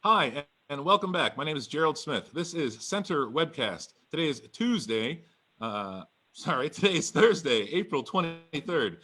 Hi, and welcome back. My name is Gerald Smith. This is Center Webcast. Today is Tuesday. Today is Thursday, April 23rd.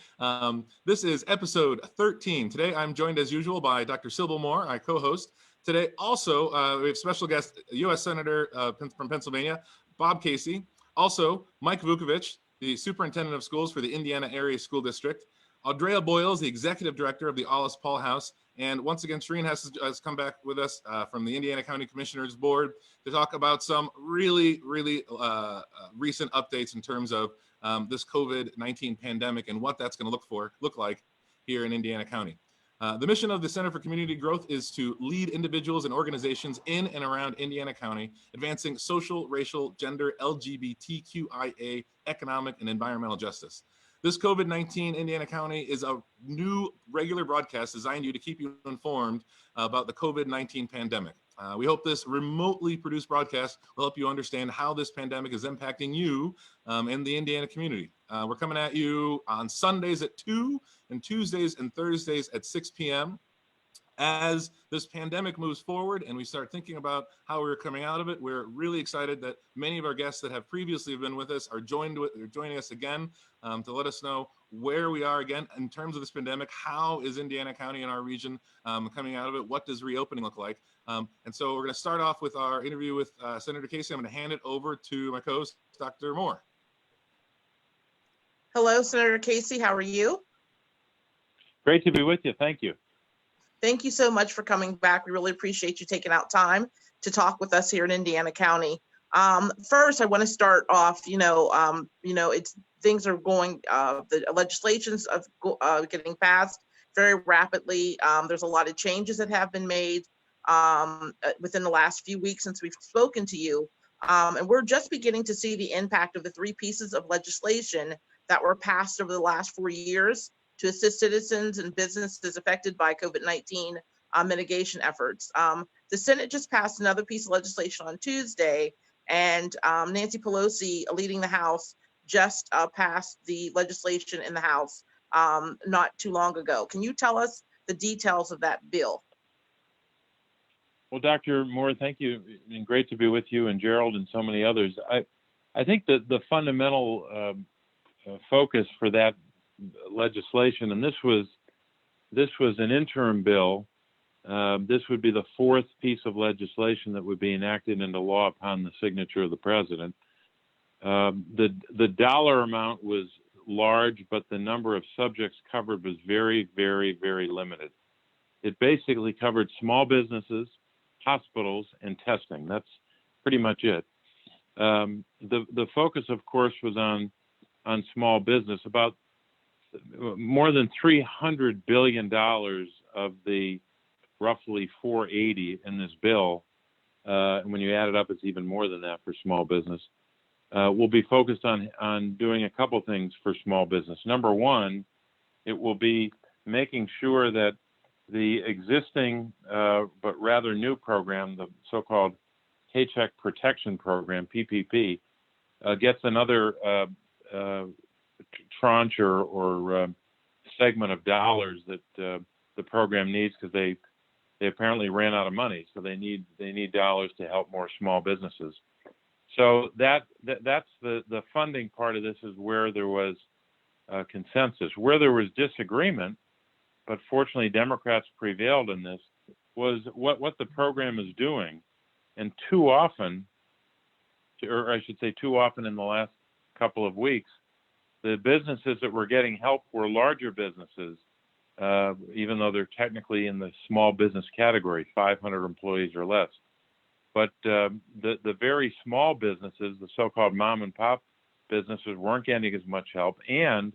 This is episode 13. Today I'm joined as usual by Dr. Sybil Moore, my co-host. Today also we have special guest, U.S. Senator from Pennsylvania, Bob Casey. Also, Mike Vukovich, the Superintendent of Schools for the Indiana Area School District. Audrea Boyles, the Executive Director of the Alice Paul House. And once again, Shireen has come back with us from the Indiana County Commissioners Board to talk about some really recent updates in terms of this COVID-19 pandemic and what that's going to look like here in Indiana County. The mission of the Center for Community Growth is to lead individuals and organizations in and around Indiana County, advancing social, racial, gender, LGBTQIA, economic, and environmental justice. This COVID-19 Indiana County is a new regular broadcast designed to keep you informed about the COVID-19 pandemic. We hope this remotely produced broadcast will help you understand how this pandemic is impacting you and the Indiana community. We're coming at you on Sundays at 2 and Tuesdays and Thursdays at 6 p.m. As this pandemic moves forward and we start thinking about how we're coming out of it, we're really excited that many of our guests that have previously been with us are joining us again to let us know where we are again in terms of this pandemic. How is Indiana County and our region coming out of it? What does reopening look like? And so we're going to start off with our interview with Senator Casey. I'm going to hand it over to my co-host, Dr. Moore. Hello, Senator Casey. How are you? Great to be with you. Thank you. Thank you so much for coming back. We really appreciate you taking out time to talk with us here in Indiana County. First, I want to start off, things are going, the legislation's getting passed very rapidly. There's a lot of changes that have been made within the last few weeks since we've spoken to you. And we're just beginning to see the impact of the three pieces of legislation that were passed over the last 4 years to assist citizens and businesses affected by COVID-19 mitigation efforts. The Senate just passed another piece of legislation on Tuesday, and Nancy Pelosi, leading the House, just passed the legislation in the House not too long ago. Can you tell us the details of that bill? Well, Dr. Moore, thank you. And great to be with you and Gerald and so many others. I think that the fundamental focus for that legislation, and this was an interim bill. This would be the fourth piece of legislation that would be enacted into law upon the signature of the president. The dollar amount was large, but the number of subjects covered was very, very, very limited. It basically covered small businesses, hospitals, and testing. That's pretty much it. The focus, of course, was on small business. About more than $300 billion of the roughly $480 in this bill, and when you add it up, it's even more than that for small business, will be focused on doing a couple things for small business. Number one, it will be making sure that the existing but rather new program, the so-called Paycheck Protection Program, PPP, gets another tranche or segment of dollars that the program needs, because they apparently ran out of money, so they need dollars to help more small businesses. So that's the funding part of this is where there was consensus. Where there was disagreement, but fortunately Democrats prevailed in this, was what the program is doing. And too often in the last couple of weeks, the businesses that were getting help were larger businesses, even though they're technically in the small business category, 500 employees or less. But the very small businesses, the so-called mom and pop businesses, weren't getting as much help. And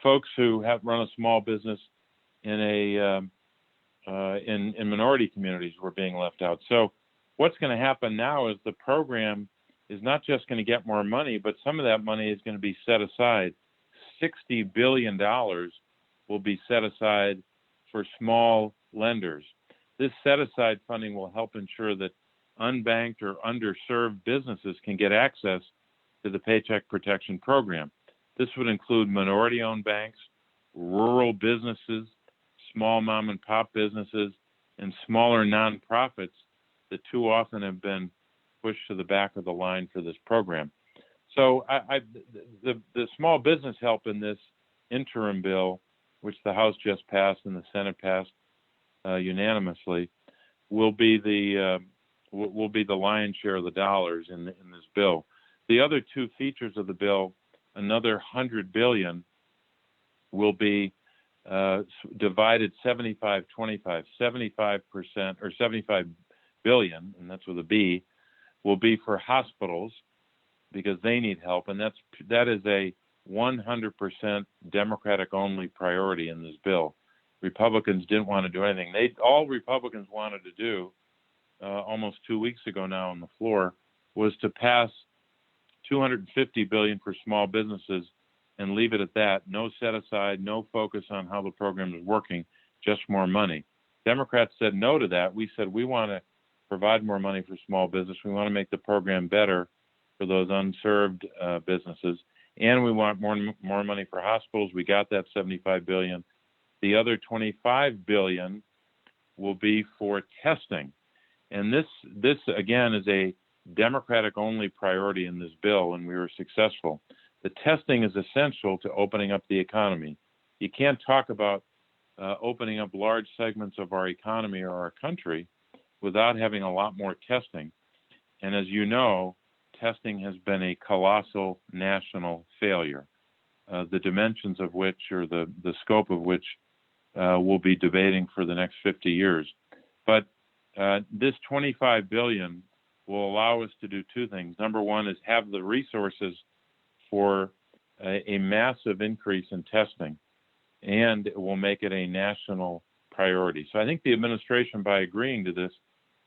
folks who have run a small business in minority communities were being left out. So what's going to happen now is the program is not just going to get more money, but some of that money is going to be set aside. $60 billion will be set aside for small lenders. This set-aside funding will help ensure that unbanked or underserved businesses can get access to the Paycheck Protection Program. This would include minority-owned banks, rural businesses, small mom-and-pop businesses, and smaller nonprofits that too often have been pushed to the back of the line for this program. So the small business help in this interim bill, which the House just passed and the Senate passed unanimously, will be the lion's share of the dollars in this bill. The other two features of the bill, another $100 billion, will be divided 75-25. 75% or 75 billion, and that's with a B, will be for hospitals because they need help, and that is a 100% Democratic only priority in this bill. Republicans didn't want to do anything. All Republicans wanted to do almost 2 weeks ago now on the floor was to pass $250 billion for small businesses and leave it at that. No set aside, no focus on how the program is working, just more money. Democrats said no to that. We said we want to provide more money for small business. We want to make the program better for those unserved businesses, and we want more money for hospitals. We got that $75 billion. The other $25 billion will be for testing, and this again is a Democratic-only priority in this bill, and we were successful. The testing is essential to opening up the economy. You can't talk about opening up large segments of our economy or our country without having a lot more testing. And as you know, testing has been a colossal national failure, the dimensions of which, or the scope of which, we'll be debating for the next 50 years. But this $25 billion will allow us to do two things. Number one is have the resources for a massive increase in testing, and it will make it a national priority. So I think the administration, by agreeing to this,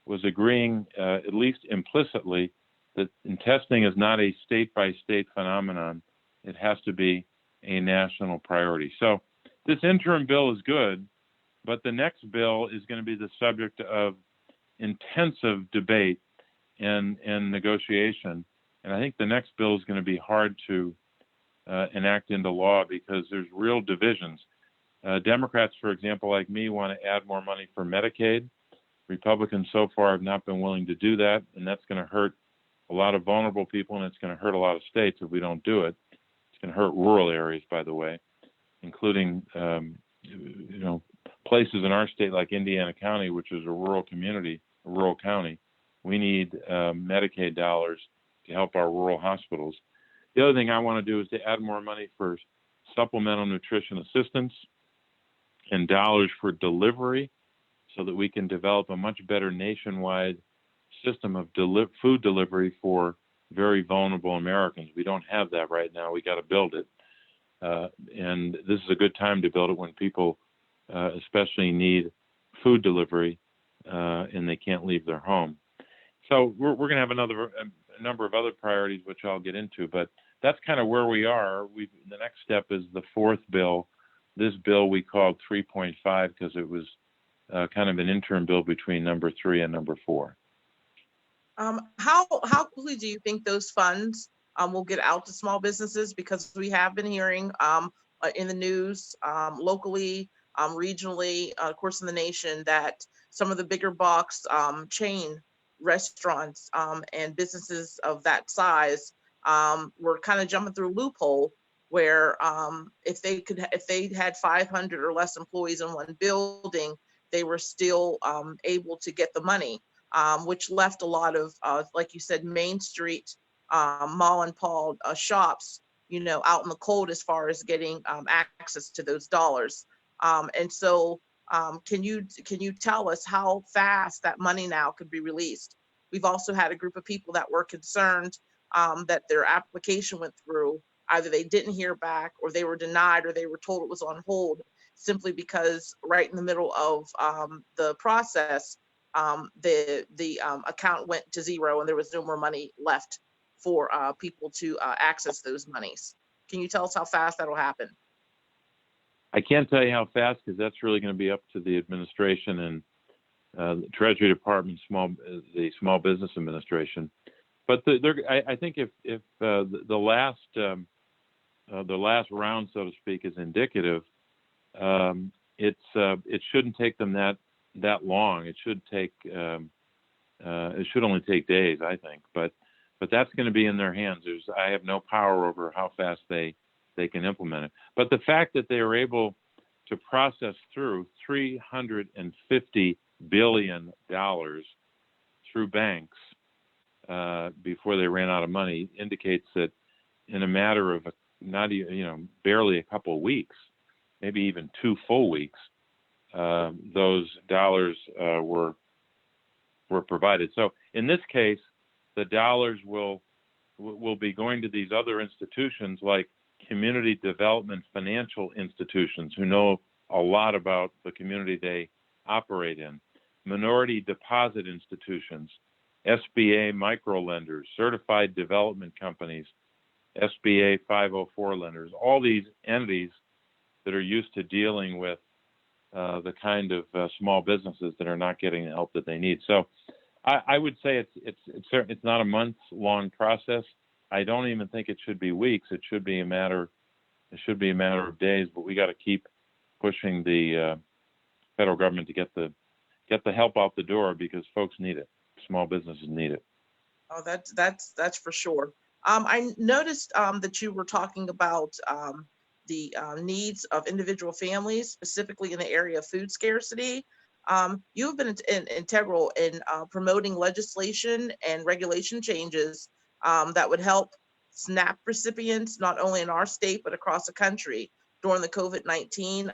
was agreeing, at least implicitly, that testing is not a state-by-state phenomenon. It has to be a national priority. So this interim bill is good, but the next bill is going to be the subject of intensive debate and negotiation. And I think the next bill is going to be hard to enact into law because there's real divisions. Democrats, for example, like me, want to add more money for Medicaid. Republicans so far have not been willing to do that, and that's going to hurt a lot of vulnerable people, and it's going to hurt a lot of states if we don't do it. It's going to hurt rural areas, by the way, including places in our state like Indiana County, which is a rural community, a rural county. We need Medicaid dollars to help our rural hospitals. The other thing I want to do is to add more money for supplemental nutrition assistance and dollars for delivery so that we can develop a much better nationwide system of food delivery for very vulnerable Americans. We don't have that right now. We got to build it. And this is a good time to build it when people especially need food delivery and they can't leave their home. So we're going to have a number of other priorities, which I'll get into, but that's kind of where we are. The next step is the fourth bill. This bill we called 3.5 because it was kind of an interim bill between number 3 and number 4. How quickly do you think those funds will get out to small businesses? Because we have been hearing in the news, locally, regionally, of course, in the nation, that some of the bigger box chain restaurants and businesses of that size were kind of jumping through a loophole where if they had 500 or less employees in one building, they were still able to get the money, which left a lot of, like you said, Main Street mall and paul shops, out in the cold as far as getting access to those dollars. And so can you tell us how fast that money now could be released? We've also had a group of people that were concerned that their application went through. Either they didn't hear back, or they were denied, or they were told it was on hold, simply because right in the middle of the process, the account went to zero and there was no more money left for people to access those monies. Can you tell us how fast that'll happen? I can't tell you how fast because that's really going to be up to the administration and the Treasury Department, the Small Business Administration. But I think if the last round, so to speak, is indicative, it shouldn't take them that that long. It should take it should only take days, I think. But that's going to be in their hands. I have no power over how fast they can implement it. But the fact that they were able to process through $350 billion through banks before they ran out of money indicates that in a matter of barely a couple of weeks, maybe even 2 full weeks, those dollars were provided. So in this case, the dollars will be going to these other institutions like community development financial institutions who know a lot about the community they operate in, minority deposit institutions, SBA microlenders, certified development companies, SBA 504 lenders, all these entities that are used to dealing with the kind of small businesses that are not getting the help that they need. So I would say it's not a months-long process. I don't even think it should be weeks. It should be a matter of days. But we got to keep pushing the federal government to get the help out the door because folks need it. Small businesses need it. Oh, that's for sure. I noticed that you were talking about the needs of individual families, specifically in the area of food scarcity. You have been integral in promoting legislation and regulation changes that would help SNAP recipients, not only in our state, but across the country during the COVID-19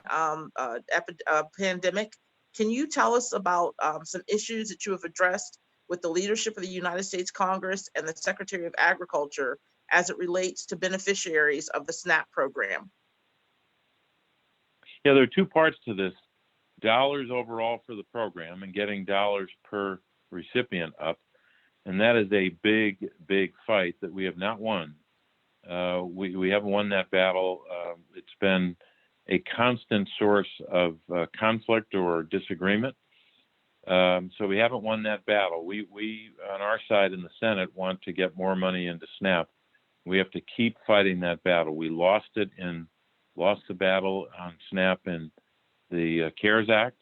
pandemic. Can you tell us about some issues that you have addressed with the leadership of the United States Congress and the Secretary of Agriculture as it relates to beneficiaries of the SNAP program? Yeah, there are 2 parts to this. Dollars overall for the program and getting dollars per recipient up. And that is a big, big fight that we have not won. We haven't won that battle. It's been a constant source of conflict or disagreement. So we haven't won that battle. We on our side in the Senate want to get more money into SNAP. We have to keep fighting that battle. We lost the battle on SNAP in the CARES Act,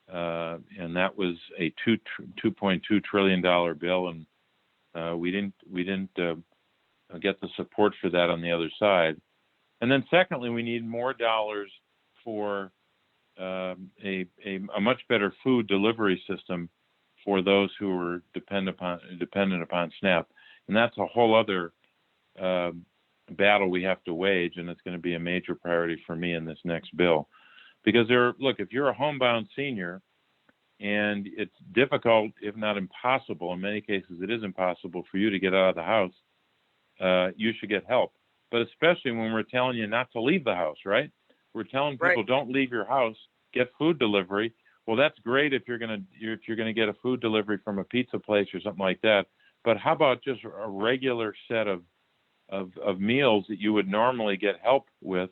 and that was a $2.2 trillion bill, and we didn't get the support for that on the other side. And then secondly, we need more dollars for a much better food delivery system for those who are dependent upon SNAP, and that's a whole other battle we have to wage, and it's going to be a major priority for me in this next bill. Because if you're a homebound senior and it's difficult, if not impossible, in many cases it is impossible for you to get out of the house, you should get help. But especially when we're telling you not to leave the house, right? We're telling people Right. Don't leave your house, get food delivery. Well, that's great if you're gonna get a food delivery from a pizza place or something like that. But how about just a regular set of meals that you would normally get help with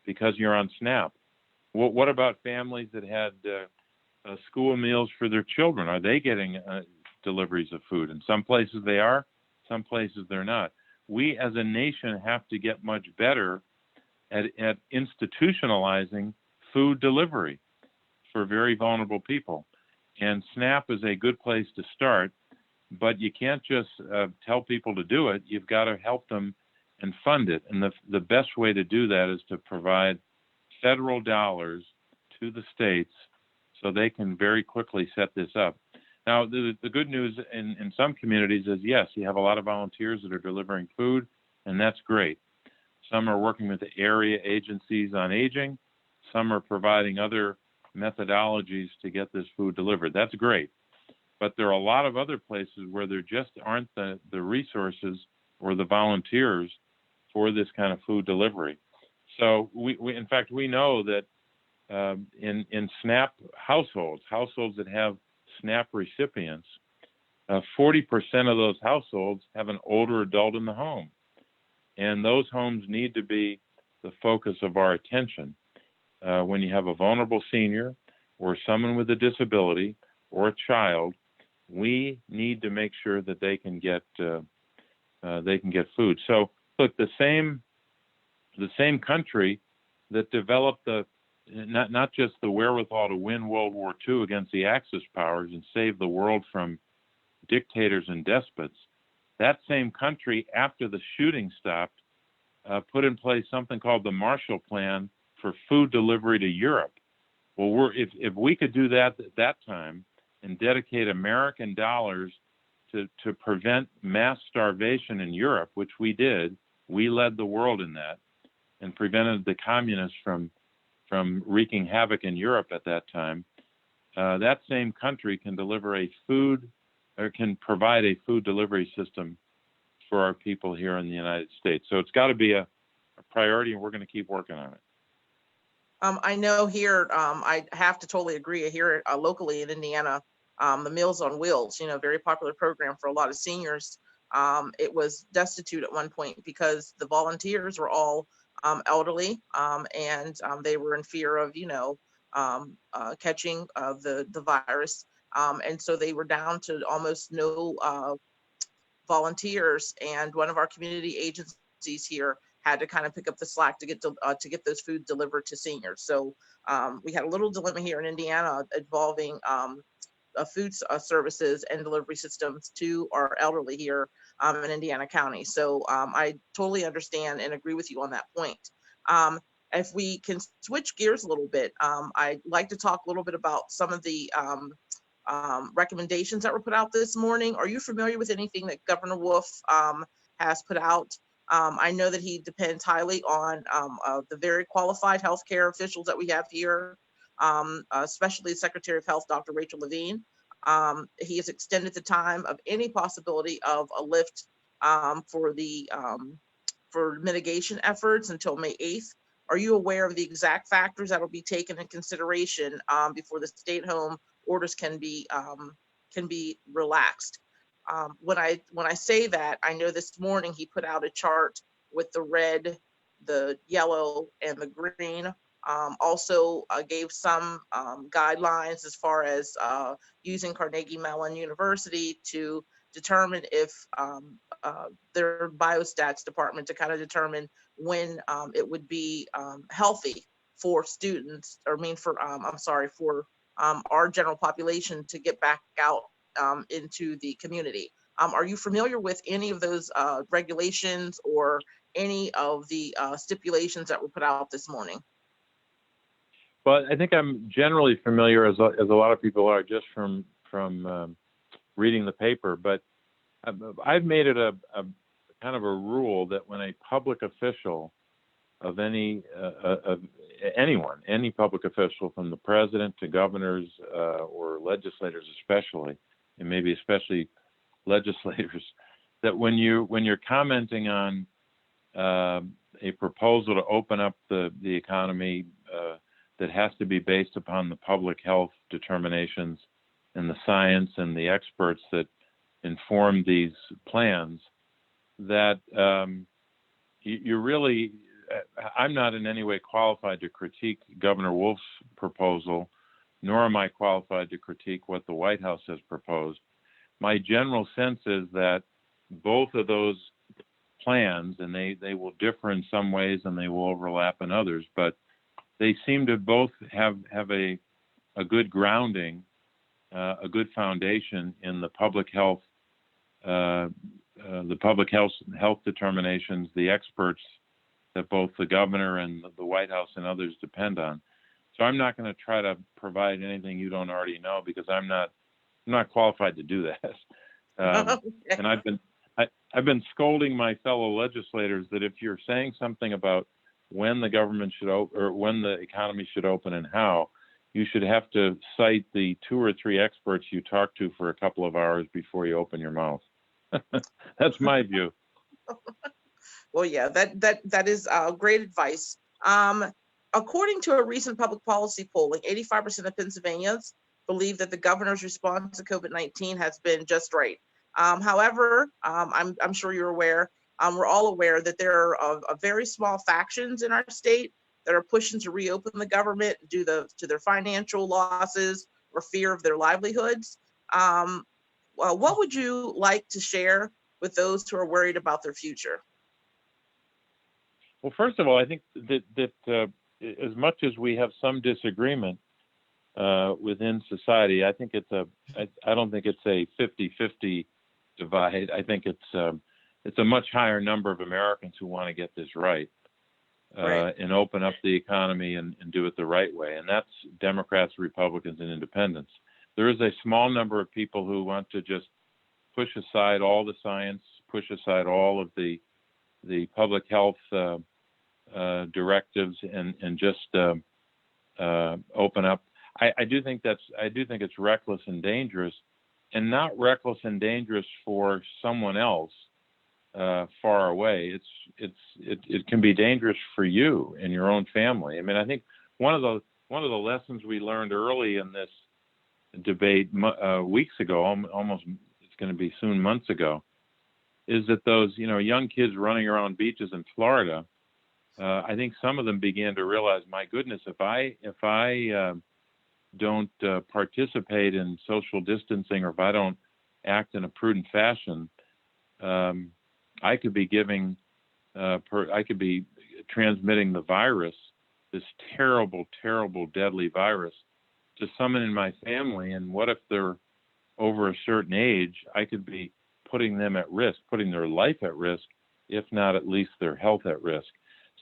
because you're on SNAP? What about families that had school meals for their children? Are they getting deliveries of food? In some places they are, some places they're not. We as a nation have to get much better at institutionalizing food delivery for very vulnerable people. And SNAP is a good place to start, but you can't just tell people to do it. You've got to help them and fund it. And the best way to do that is to provide federal dollars to the states so they can very quickly set this up. Now, the good news in some communities is, yes, you have a lot of volunteers that are delivering food, and that's great. Some are working with the area agencies on aging. Some are providing other methodologies to get this food delivered. That's great. But there are a lot of other places where there just aren't the resources or the volunteers for this kind of food delivery. So in fact, we know that in SNAP households that have SNAP recipients, 40% of those households have an older adult in the home. And those homes need to be the focus of our attention. When you have a vulnerable senior or someone with a disability or a child, we need to make sure that they can get food. So look, the same country that developed the not just the wherewithal to win World War II against the Axis powers and save the world from dictators and despots. That same country, after the shooting stopped, put in place something called the Marshall Plan for food delivery to Europe. Well, if we could do that at that time and dedicate American dollars to prevent mass starvation in Europe, which we did, we led the world in that and prevented the communists from wreaking havoc in Europe at that time. That same country can can provide a food delivery system for our people here in the United States. So it's got to be a priority, and we're going to keep working on it. I know here, I have to totally agree. Here locally in Indiana, the Meals on Wheels, very popular program for a lot of seniors. It was destitute at one point because the volunteers were all elderly, and they were in fear of, catching the virus. And so they were down to almost no volunteers. And one of our community agencies here had to kind of pick up the slack to get those food delivered to seniors. So we had a little dilemma here in Indiana involving food services and delivery systems to our elderly here in Indiana County. So I totally understand and agree with you on that point. If we can switch gears a little bit, I'd like to talk a little bit about some of the recommendations that were put out this morning. Are you familiar with anything that Governor Wolf has put out? I know that he depends highly on the very qualified healthcare officials that we have here, especially the Secretary of Health, Dr. Rachel Levine. He has extended the time of any possibility of a lift for mitigation efforts until May 8th. Are you aware of the exact factors that will be taken in consideration before the stay-at-home orders can be relaxed? When I say that, I know this morning he put out a chart with the red, the yellow, and the green. Also gave some guidelines as far as using Carnegie Mellon University to determine if their biostats department to kind of determine when it would be healthy for students, or for our general population to get back out into the community. Are you familiar with any of those regulations or any of the stipulations that were put out this morning? Well, I think I'm generally familiar, as a lot of people are, just from reading the paper. But I've made it a kind of a rule that when a public official of any public official, from the president to governors or legislators especially, and maybe especially legislators, that when you're commenting on a proposal to open up the economy that has to be based upon the public health determinations and the science and the experts that inform these plans, that you really, I'm not in any way qualified to critique Governor Wolf's proposal, nor am I qualified to critique what the White House has proposed. My general sense is that both of those plans, and they will differ in some ways and they will overlap in others, but they seem to both have a good grounding, a good foundation in the public health determinations, the experts that both the governor and the White House and others depend on. So I'm not going to try to provide anything you don't already know, because I'm not qualified to do that. And I've been scolding my fellow legislators that if you're saying something about when the government should open, or when the economy should open and how, you should have to cite the 2 or 3 experts you talk to for a couple of hours before you open your mouth. That's my view. Well, yeah, that is great advice. According to a recent public policy polling, 85% of Pennsylvanians believe that the governor's response to COVID-19 has been just right. However, I'm sure you're aware, we're all aware that there are very small factions in our state that are pushing to reopen the government due to their financial losses or fear of their livelihoods. What would you like to share with those who are worried about their future? Well, first of all, I think that as much as we have some disagreement within society, I think I don't think it's a 50-50 divide. I think it's a much higher number of Americans who want to get this right, and open up the economy and do it the right way. And that's Democrats, Republicans, and Independents. There is a small number of people who want to just push aside all the science, push aside all of the public health directives, and just open up. I do think it's reckless and dangerous, and not reckless and dangerous for someone else far away. It can be dangerous for you and your own family. I mean, I think one of the lessons we learned early in this debate weeks ago, almost it's going to be soon months ago, is that those young kids running around beaches in Florida, I think some of them began to realize, my goodness, if I don't participate in social distancing, or if I don't act in a prudent fashion, I could be transmitting the virus, this terrible, terrible, deadly virus, to someone in my family. And what if they're over a certain age? I could be putting them at risk, putting their life at risk, if not at least their health at risk.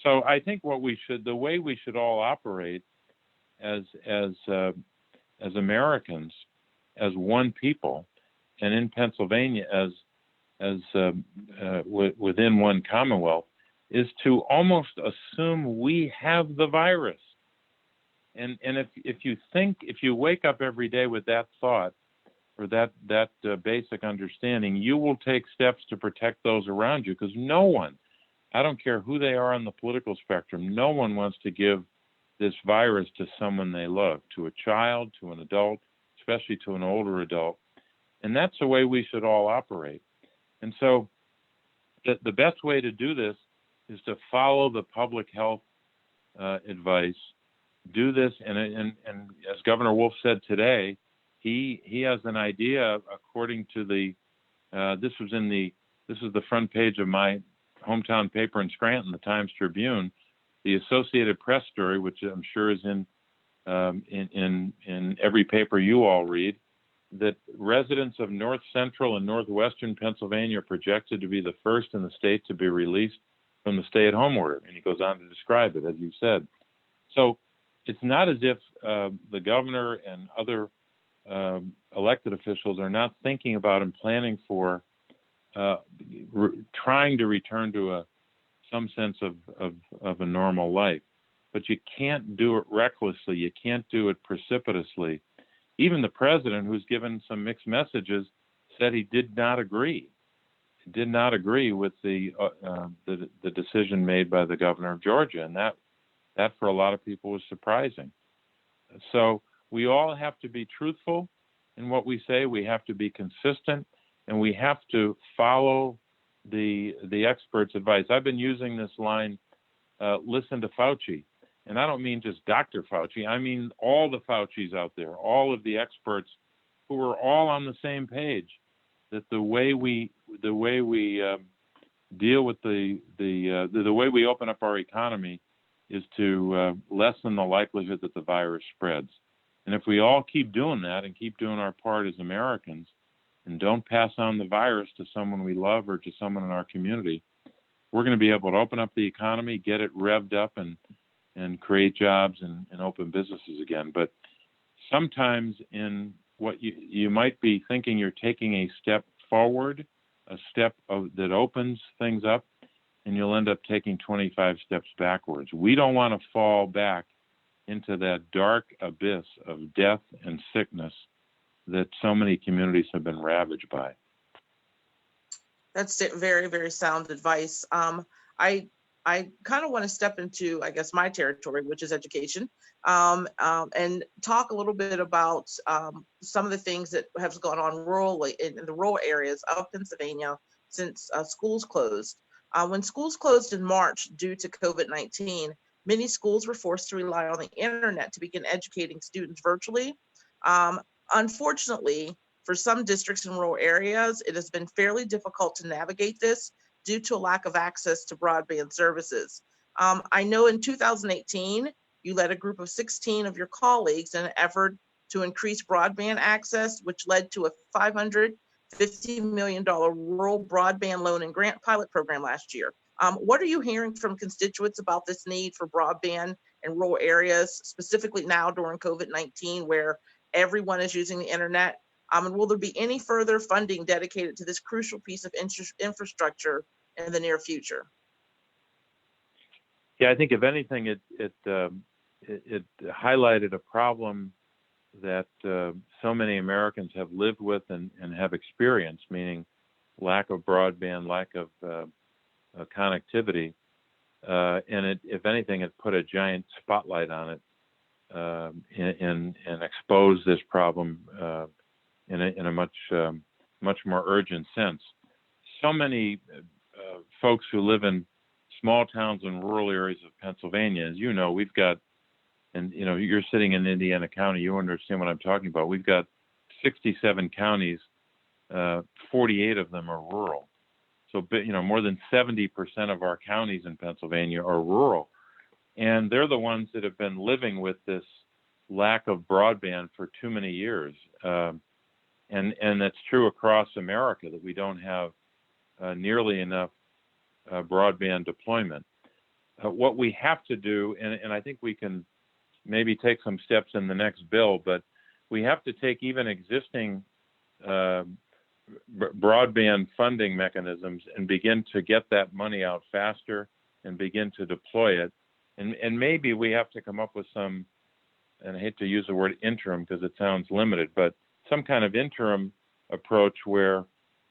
So I think the way we should all operate as Americans, as one people, and in Pennsylvania as within one Commonwealth, is to almost assume we have the virus. And if you wake up every day with that thought, or that basic understanding, you will take steps to protect those around you, because no one, I don't care who they are on the political spectrum, no one wants to give this virus to someone they love, to a child, to an adult, especially to an older adult. And that's the way we should all operate. And so the best way to do this is to follow the public health advice. Do this, and as Governor Wolf said today, he has an idea, according to this is the front page of my hometown paper in Scranton, the Times Tribune, the Associated Press story, which I'm sure is in every paper you all read, that residents of north central and northwestern Pennsylvania are projected to be the first in the state to be released from the stay-at-home order. And he goes on to describe it, as you said. So it's not as if the governor and other elected officials are not thinking about and planning for trying to return to some sense of a normal life. But you can't do it recklessly. You can't do it precipitously. Even the president, who's given some mixed messages, said he did not agree. He did not agree with the decision made by the governor of Georgia, and that for a lot of people was surprising. So we all have to be truthful in what we say. We have to be consistent, and we have to follow the experts' advice. I've been using this line, listen to Fauci. And I don't mean just Dr. Fauci. I mean all the Faucis out there, all of the experts who are all on the same page, that the way we deal with the way we open up our economy is to lessen the likelihood that the virus spreads. And if we all keep doing that and keep doing our part as Americans, and don't pass on the virus to someone we love or to someone in our community, we're going to be able to open up the economy, get it revved up, and create jobs and open businesses again. But sometimes in what you might be thinking you're taking a step forward, a step that opens things up, and you'll end up taking 25 steps backwards. We don't want to fall back into that dark abyss of death and sickness that so many communities have been ravaged by. That's very, very sound advice. I kind of want to step into, I guess, my territory, which is education, and talk a little bit about some of the things that have gone on rurally in the rural areas of Pennsylvania since schools closed. When schools closed in March due to COVID-19, many schools were forced to rely on the internet to begin educating students virtually. Unfortunately, for some districts in rural areas, it has been fairly difficult to navigate this due to a lack of access to broadband services. I know in 2018, you led a group of 16 of your colleagues in an effort to increase broadband access, which led to a $550 million rural broadband loan and grant pilot program last year. What are you hearing from constituents about this need for broadband in rural areas, specifically now during COVID-19, where everyone is using the internet? And will there be any further funding dedicated to this crucial piece of infrastructure in the near future? Yeah, I think if anything, it highlighted a problem that so many Americans have lived with and have experienced, meaning lack of broadband, lack of connectivity, and if anything, it put a giant spotlight on it and exposed this problem in a much more urgent sense. So many folks who live in small towns and rural areas of Pennsylvania, as you know, we've got, and you know, you're sitting in Indiana County, you understand what I'm talking about. We've got 67 counties, 48 of them are rural. So, you know, more than 70% of our counties in Pennsylvania are rural. And they're the ones that have been living with this lack of broadband for too many years. And that's true across America, that we don't have nearly enough broadband deployment. What we have to do, and I think we can maybe take some steps in the next bill, but we have to take even existing broadband funding mechanisms and begin to get that money out faster and begin to deploy it. And maybe we have to come up with some, and I hate to use the word interim because it sounds limited, but some kind of interim approach where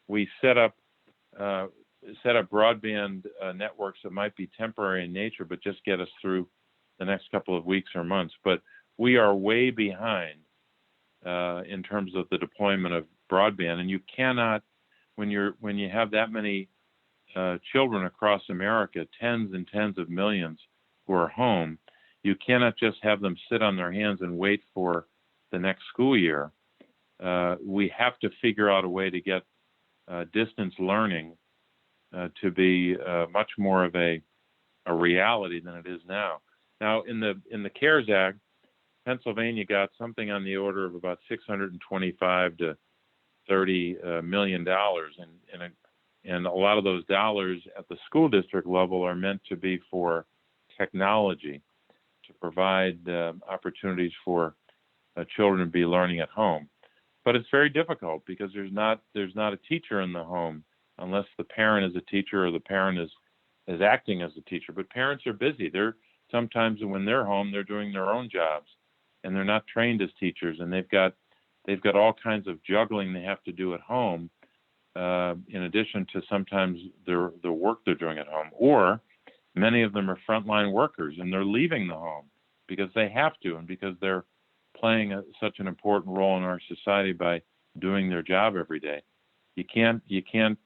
we set up broadband networks that might be temporary in nature, but just get us through the next couple of weeks or months. But we are way behind in terms of the deployment of broadband, and you cannot, when you have that many children across America, tens and tens of millions who are home, you cannot just have them sit on their hands and wait for the next school year. We have to figure out a way to get distance learning to be much more of a reality than it is now. Now, in the CARES Act, Pennsylvania got something on the order of about $625 to $30 million, and a lot of those dollars at the school district level are meant to be for technology, to provide opportunities for children to be learning at home. But it's very difficult because there's not a teacher in the home unless the parent is a teacher or the parent is acting as a teacher. But parents are busy. They're sometimes when they're home, they're doing their own jobs, and they're not trained as teachers, and they've got all kinds of juggling they have to do at home, in addition to sometimes the work they're doing at home. Or many of them are frontline workers, and they're leaving the home because they have to, and because they're playing such an important role in our society by doing their job every day. You can't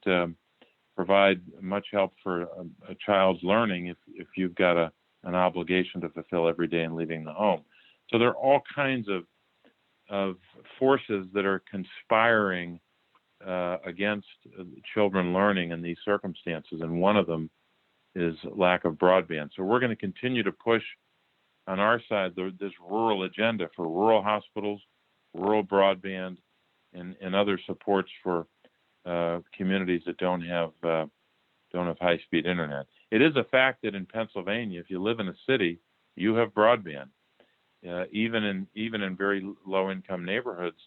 provide much help for a child's learning if you've got an obligation to fulfill every day and leaving the home. So there are all kinds of forces that are conspiring against children learning in these circumstances, and one of them is lack of broadband. So we're going to continue to push on our side this rural agenda for rural hospitals, rural broadband, and other supports for communities that don't have high-speed internet. It is a fact that in Pennsylvania, if you live in a city, you have broadband. Even in very low-income neighborhoods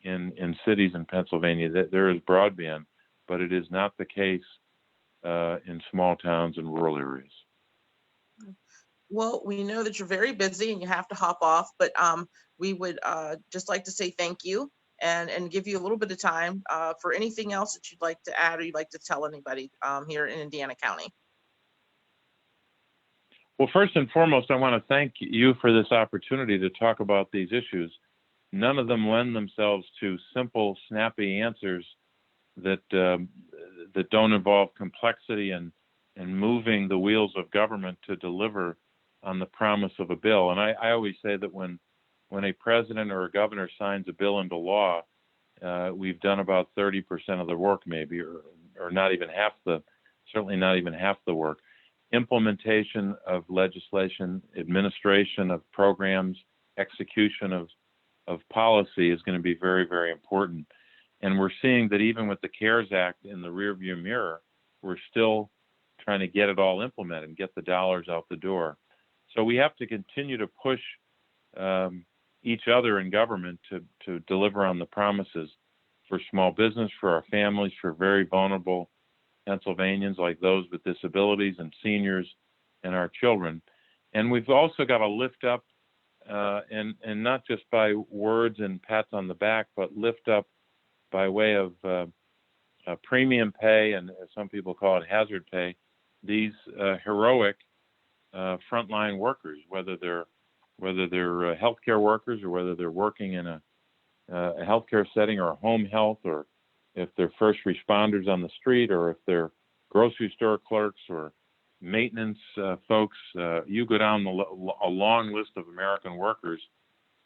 in cities in Pennsylvania, there is broadband, but it is not the case in small towns and rural areas. Well, we know that you're very busy and you have to hop off, but we would just like to say thank you and give you a little bit of time for anything else that you'd like to add or you'd like to tell anybody here in Indiana County. Well, first and foremost, I want to thank you for this opportunity to talk about these issues. None of them lend themselves to simple, snappy answers that don't involve complexity and moving the wheels of government to deliver on the promise of a bill. And I always say that when a president or a governor signs a bill into law, we've done about 30% of the work, maybe, or not even half certainly not even half the work. implementation of legislation, administration of programs, execution of policy is going to be very, very important. And we're seeing that even with the CARES Act in the rearview mirror, we're still trying to get it all implemented and get the dollars out the door. So we have to continue to push each other in government to deliver on the promises for small business, for our families, for very vulnerable Pennsylvanians like those with disabilities and seniors and our children. And we've also got to lift up, and not just by words and pats on the back, but lift up by way of premium pay, and as some people call it, hazard pay, these heroic frontline workers, whether they're healthcare workers or whether they're working in a healthcare setting or a home health, or if they're first responders on the street, or if they're grocery store clerks or maintenance folks. You go down a long list of American workers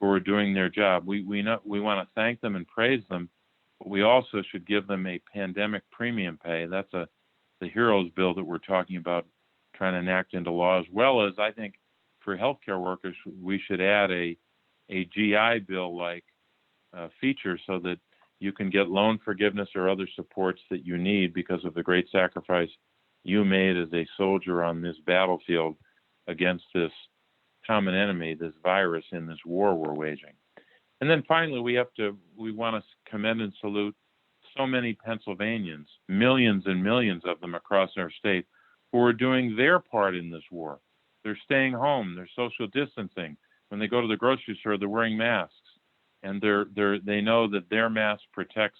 who are doing their job. We want to thank them and praise them, but we also should give them a pandemic premium pay. That's the HEROES bill that we're talking about trying to enact into law, as well as I think for healthcare workers, we should add a GI bill like feature so that you can get loan forgiveness or other supports that you need because of the great sacrifice you made as a soldier on this battlefield against this common enemy, this virus in this war we're waging. And then finally, we want to commend and salute so many Pennsylvanians, millions and millions of them across our state, who are doing their part in this war. They're staying home, they're social distancing. When they go to the grocery store, they're wearing masks. And they know that their mask protects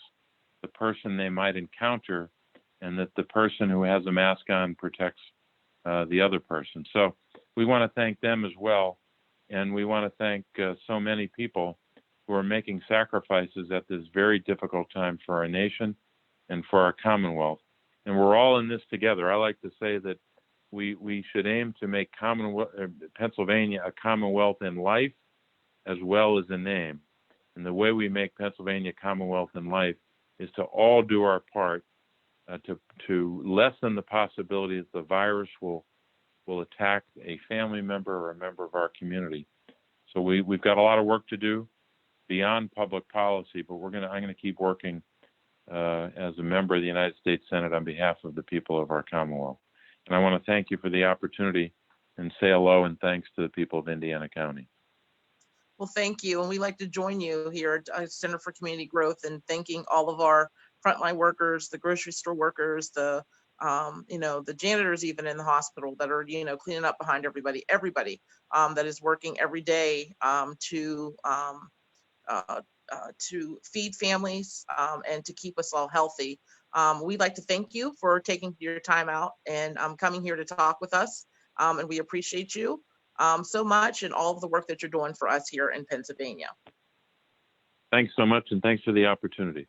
the person they might encounter, and that the person who has a mask on protects the other person. So we want to thank them as well. And we want to thank so many people who are making sacrifices at this very difficult time for our nation and for our Commonwealth. And we're all in this together. I like to say that we should aim to make Pennsylvania a Commonwealth in life as well as in name. And the way we make Pennsylvania Commonwealth in life is to all do our part to lessen the possibility that the virus will attack a family member or a member of our community. So we've got a lot of work to do beyond public policy, but I'm going to keep working as a member of the United States Senate on behalf of the people of our Commonwealth. And I want to thank you for the opportunity and say hello and thanks to the people of Indiana County. Well, thank you. And we'd like to join you here at Center for Community Growth in thanking all of our frontline workers, the grocery store workers, the janitors even in the hospital that are, cleaning up behind everybody that is working every day to feed families and to keep us all healthy. We'd like to thank you for taking your time out and coming here to talk with us. And we appreciate you so much and all of the work that you're doing for us here in Pennsylvania. Thanks so much, and thanks for the opportunity.